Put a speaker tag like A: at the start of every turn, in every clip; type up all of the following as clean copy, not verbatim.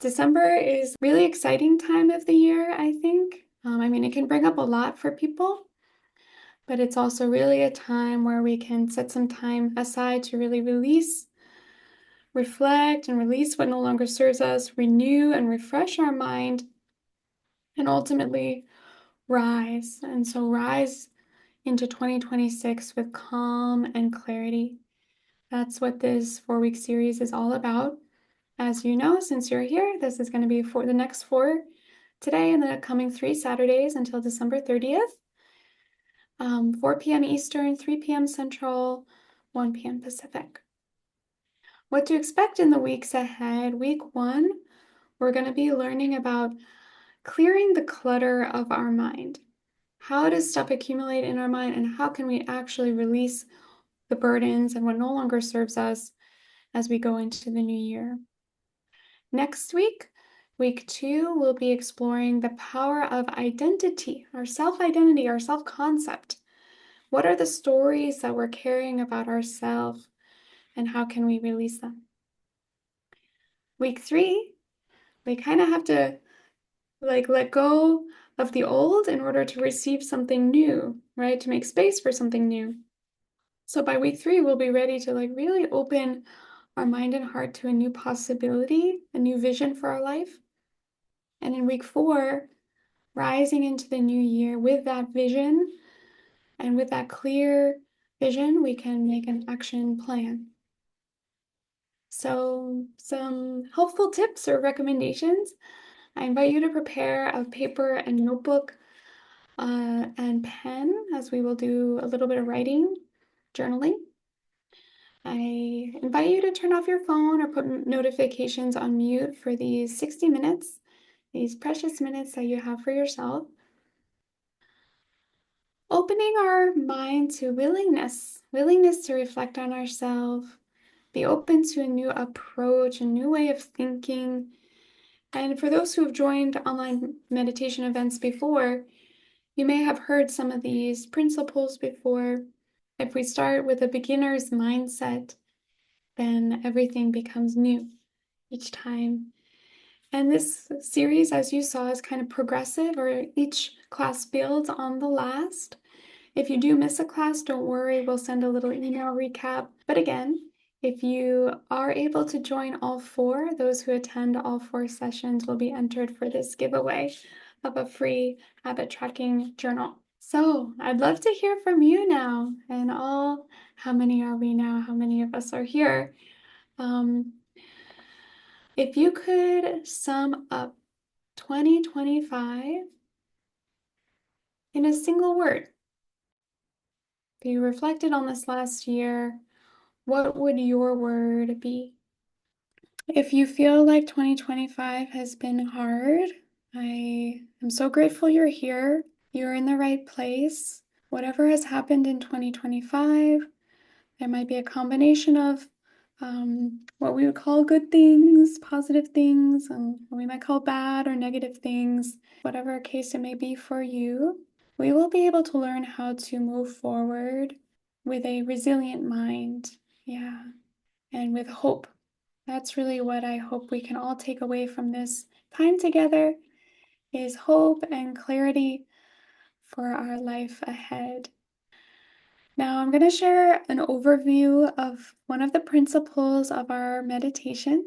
A: December is really exciting time of the year, I think. It can bring up a lot for people, but it's also really a time where we can set some time aside to really release, reflect, and release what no longer serves us, renew and refresh our mind, and ultimately rise. And so rise into 2026 with calm and clarity. That's what this 4-week series is all about. As you know, since you're here, this is going to be for the next 4 today and the coming 3 Saturdays until December 30th, 4 p.m. Eastern, 3 p.m. Central, 1 p.m. Pacific. What to expect in the weeks ahead. Week 1, we're going to be learning about clearing the clutter of our mind. How does stuff accumulate in our mind, and how can we actually release the burdens and what no longer serves us as we go into the new year? Next week, week 2, we'll be exploring the power of identity, our self-identity, our self-concept. What are the stories that we're carrying about ourselves, and how can we release them? Week 3, we kind of have to let go of the old in order to receive something new, right? To make space for something new. So by week 3, we'll be ready to really open our mind and heart to a new possibility, a new vision for our life. And in week 4, rising into the new year with that vision and with that clear vision, we can make an action plan. So some helpful tips or recommendations. I invite you to prepare a paper and notebook and pen, as we will do a little bit of writing, journaling. I invite you to turn off your phone or put notifications on mute for these 60 minutes, these precious minutes that you have for yourself. Opening our mind to willingness to reflect on ourselves, be open to a new approach, a new way of thinking. And for those who have joined online meditation events before, you may have heard some of these principles before. If we start with a beginner's mindset, then everything becomes new each time. And this series, as you saw, is kind of progressive, or each class builds on the last. If you do miss a class, don't worry, we'll send a little email recap. But again, if you are able to join all 4, those who attend all 4 sessions will be entered for this giveaway of a free habit tracking journal. So I'd love to hear from you now. And how many are we now? How many of us are here? If you could sum up 2025 in a single word, if you reflected on this last year, what would your word be? If you feel like 2025 has been hard, I am so grateful you're here. You're in the right place. Whatever has happened in 2025, there might be a combination of what we would call good things, positive things, and what we might call bad or negative things. Whatever case it may be for you, we will be able to learn how to move forward with a resilient mind. Yeah. And with hope. That's really what I hope we can all take away from this time together, is hope and clarity for our life ahead. Now I'm going to share an overview of one of the principles of our meditation,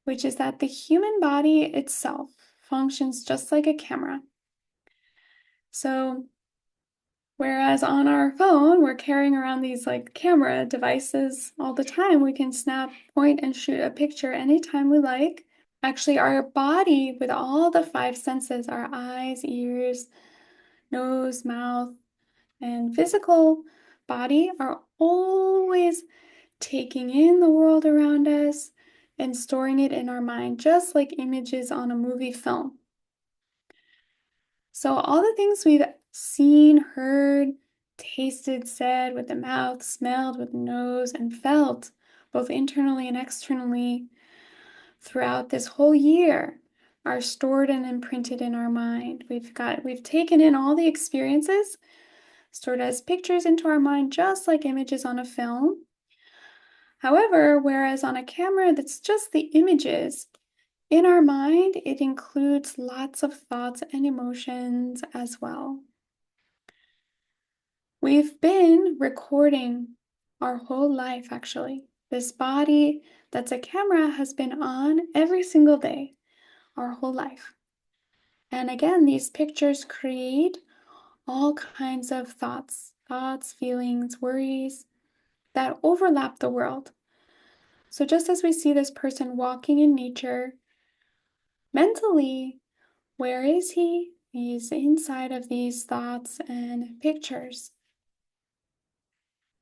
A: which is that the human body itself functions just like a camera. So whereas on our phone, we're carrying around these camera devices all the time, we can snap, point, and shoot a picture anytime we like. Actually, our body, with all the 5 senses, our eyes, ears, nose, mouth, and physical body, are always taking in the world around us and storing it in our mind, just like images on a movie film. So all the things we've seen, heard, tasted, said with the mouth, smelled with the nose, and felt, both internally and externally, throughout this whole year, are stored and imprinted in our mind. We've taken in all the experiences, stored as pictures into our mind, just like images on a film. However, whereas on a camera, that's just the images, In our mind, it includes lots of thoughts and emotions as well. We've been recording our whole life, actually. This body that's a camera has been on every single day, our whole life. And again, these pictures create all kinds of thoughts, feelings, worries that overlap the world. So just as we see this person walking in nature, mentally, where is he? He's inside of these thoughts and pictures.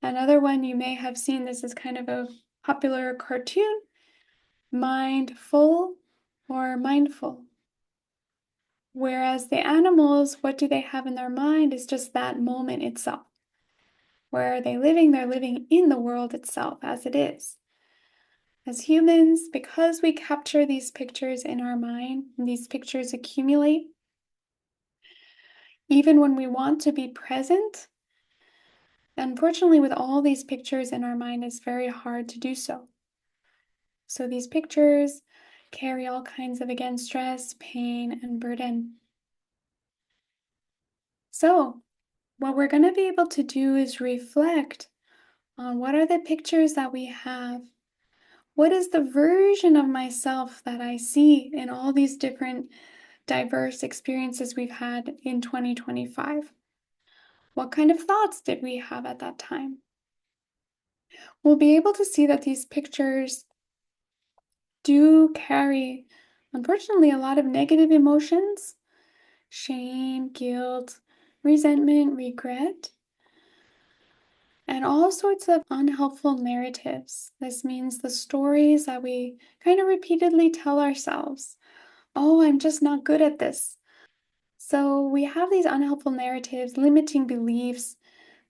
A: Another one you may have seen, this is kind of a popular cartoon, mindful or mindful. Whereas the animals, what do they have in their mind is just that moment itself. Where are they living? They're living in the world itself as it is. As humans, because we capture these pictures in our mind, and these pictures accumulate, even when we want to be present, unfortunately, with all these pictures in our mind, it's very hard to do so. So these pictures carry all kinds of, again, stress, pain, and burden. So what we're going to be able to do is reflect on what are the pictures that we have. What is the version of myself that I see in all these different diverse experiences we've had in 2025? What kind of thoughts did we have at that time? We'll be able to see that these pictures do carry, unfortunately, a lot of negative emotions, shame, guilt, resentment, regret, and all sorts of unhelpful narratives. This means the stories that we kind of repeatedly tell ourselves. Oh, I'm just not good at this. So we have these unhelpful narratives, limiting beliefs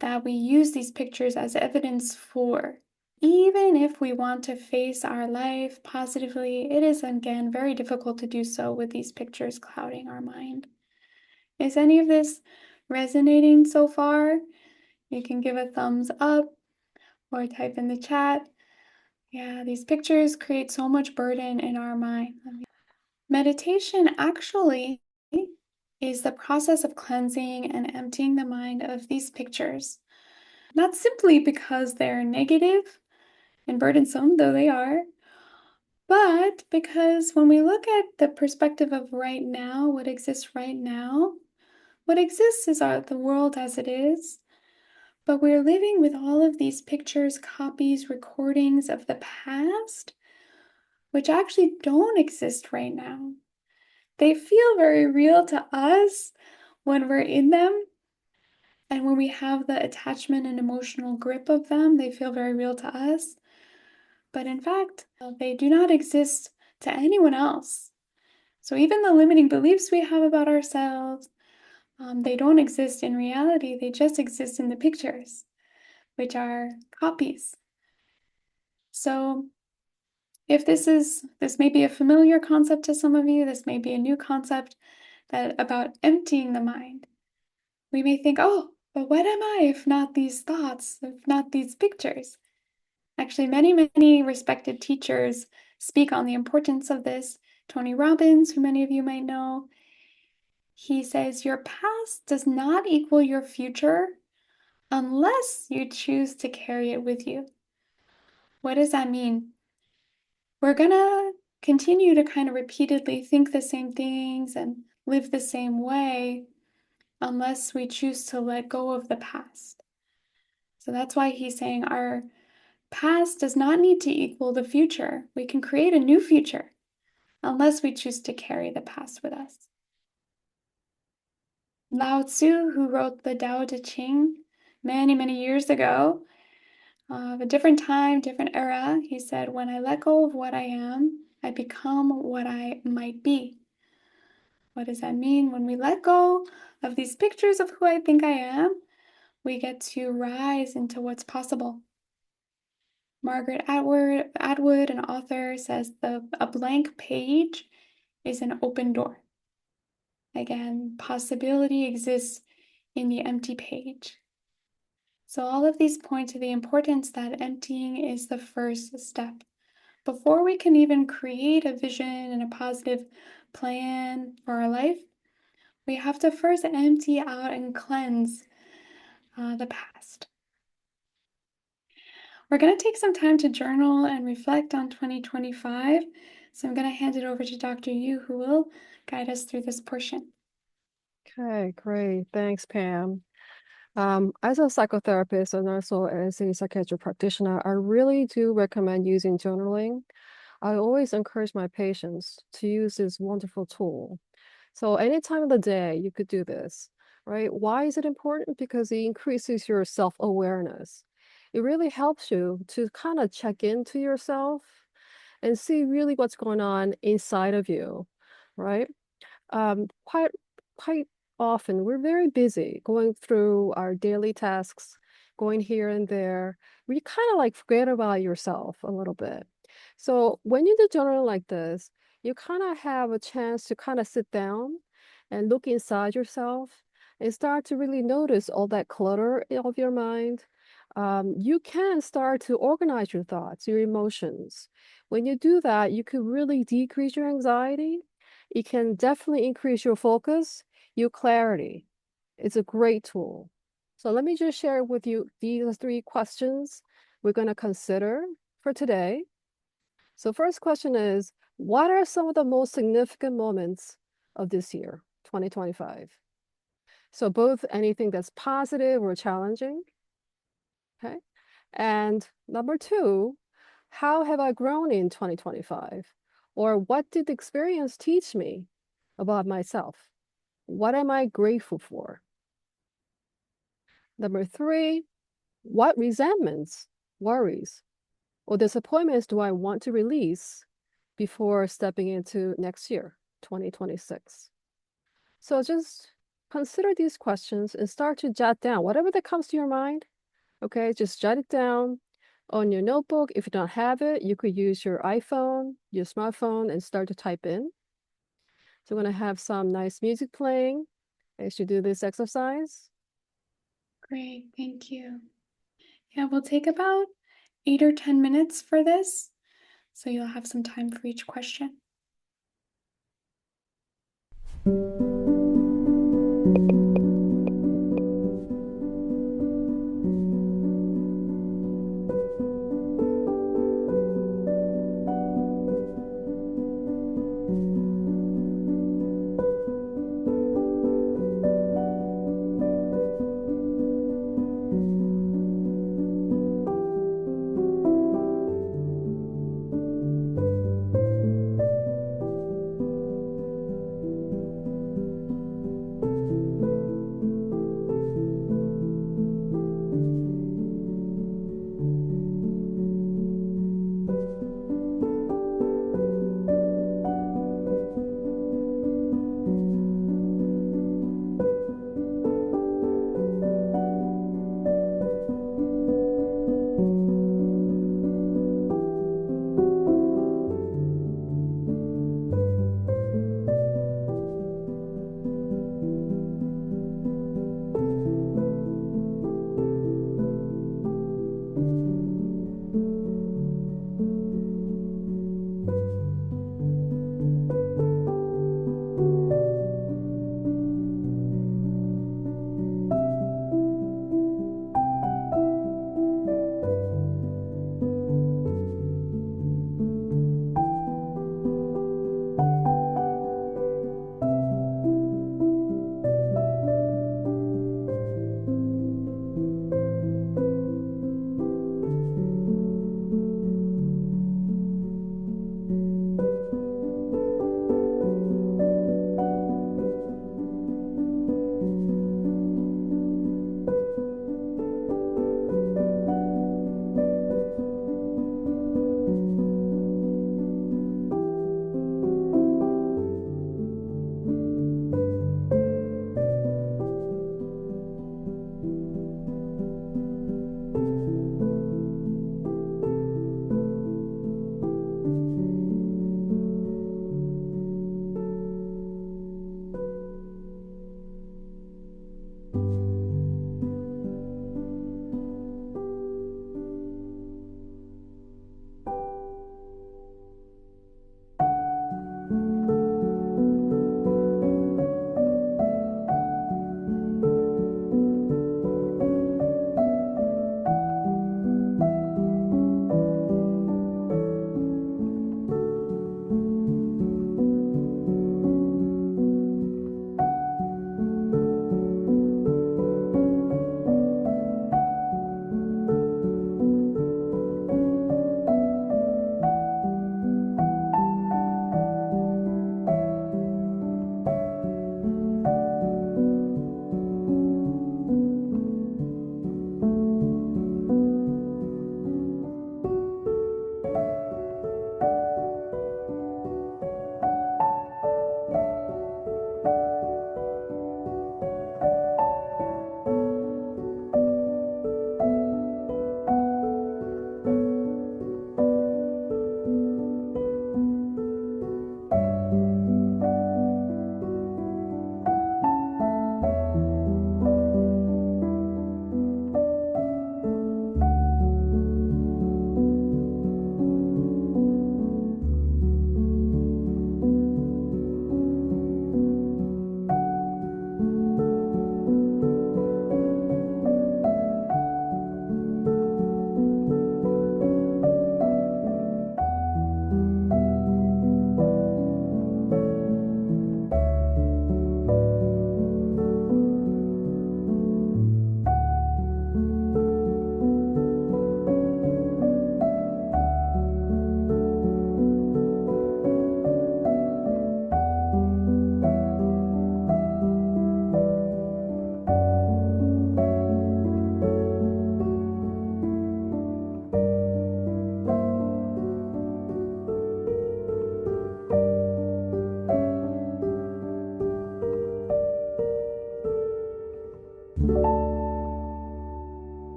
A: that we use these pictures as evidence for. Even if we want to face our life positively, it is again very difficult to do so with these pictures clouding our mind. Is any of this resonating so far? You can give a thumbs up or type in the chat. Yeah, these pictures create so much burden in our mind. Meditation actually is the process of cleansing and emptying the mind of these pictures. Not simply because they're negative and burdensome, though they are, but because when we look at the perspective of right now, what exists right now, what exists is the world as it is, but we're living with all of these pictures, copies, recordings of the past, which actually don't exist right now. They feel very real to us when we're in them, and when we have the attachment and emotional grip of them, they feel very real to us. But in fact, they do not exist to anyone else. So even the limiting beliefs we have about ourselves, they don't exist in reality. They just exist in the pictures, which are copies. So if this may be a familiar concept to some of you, this may be a new concept that about emptying the mind. We may think, oh, but what am I if not these thoughts, if not these pictures? Actually, many respected teachers speak on the importance of this. Tony Robbins, who many of you might know, he says, your past does not equal your future unless you choose to carry it with you. What does that mean? We're going to continue to kind of repeatedly think the same things and live the same way unless we choose to let go of the past. So that's why he's saying our past does not need to equal the future. We can create a new future unless we choose to carry the past with us. Lao Tzu, who wrote the Tao Te Ching many years ago, of a different time, different era, he said, when I let go of what I am, I become what I might be. What does that mean? When we let go of these pictures of who I think I am, we get to rise into what's possible. Margaret Atwood, an author, says a blank page is an open door. Again, possibility exists in the empty page. So all of these point to the importance that emptying is the first step before we can even create a vision and a positive plan for our life, we have to first empty out and cleanse the past. We're going to take some time to journal and reflect on 2025. So I'm going to hand it over to Dr. Yu, who will guide us through this portion.
B: Okay, great. Thanks, Pam. As a psychotherapist and also as a psychiatric practitioner, I really do recommend using journaling. I always encourage my patients to use this wonderful tool. So any time of the day, you could do this, right? Why is it important? Because it increases your self-awareness. It really helps you to kind of check into yourself and see really what's going on inside of you, right? Quite often we're very busy going through our daily tasks, going here and there. We kind of like forget about yourself a little bit. So when you do journaling like this, you kind of have a chance to kind of sit down and look inside yourself and start to really notice all that clutter of your mind. You can start to organize your thoughts, your emotions. When you do that, you could really decrease your anxiety. It can definitely increase your focus, your clarity. It's a great tool. So let me just share with you these three questions we're going to consider for today. So first question is, what are some of the most significant moments of this year, 2025? So both anything that's positive or challenging, okay? And number two, how have I grown in 2025? Or what did the experience teach me about myself? What am I grateful for? Number three, what resentments, worries, or disappointments do I want to release before stepping into next year, 2026? So just consider these questions and start to jot down whatever that comes to your mind. Okay, just jot it down on your notebook. If you don't have it, you could use your iPhone, your smartphone, and start to type in. So we're going to have some nice music playing as you do this exercise.
A: Great, thank you. Yeah, we'll take about 8 or 10 minutes for this, so you'll have some time for each question.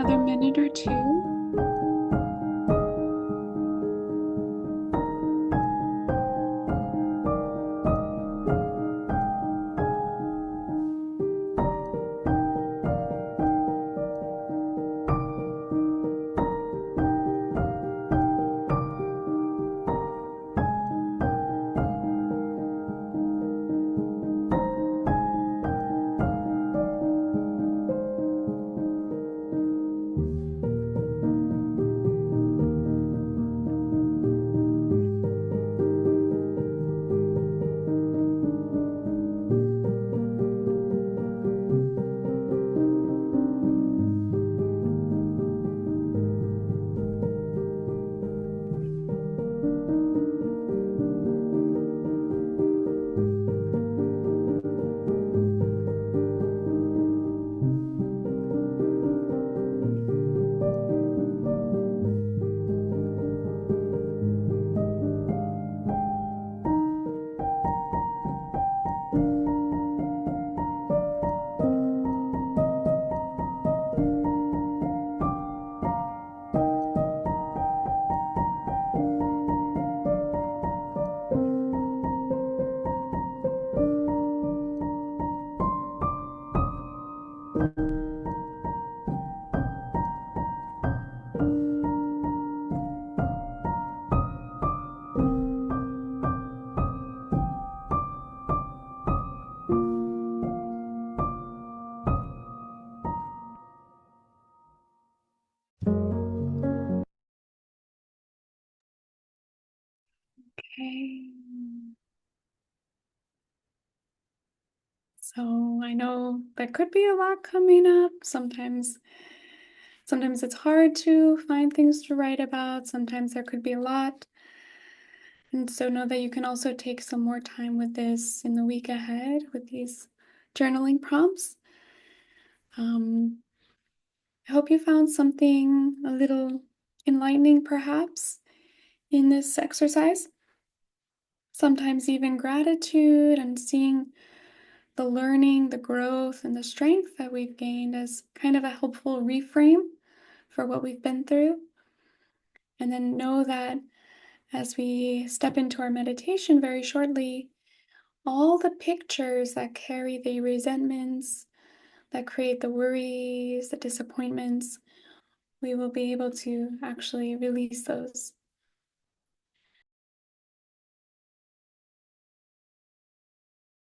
A: another minute or two. Okay. So I know there could be a lot coming up. Sometimes it's hard to find things to write about. Sometimes there could be a lot. And so know that you can also take some more time with this in the week ahead with these journaling prompts. Um, I hope you found something a little enlightening, perhaps, in this exercise. Sometimes even gratitude and seeing the learning, the growth, and the strength that we've gained as kind of a helpful reframe for what we've been through. And then know that as we step into our meditation very shortly, all the pictures that carry the resentments, that create the worries, the disappointments, we will be able to actually release those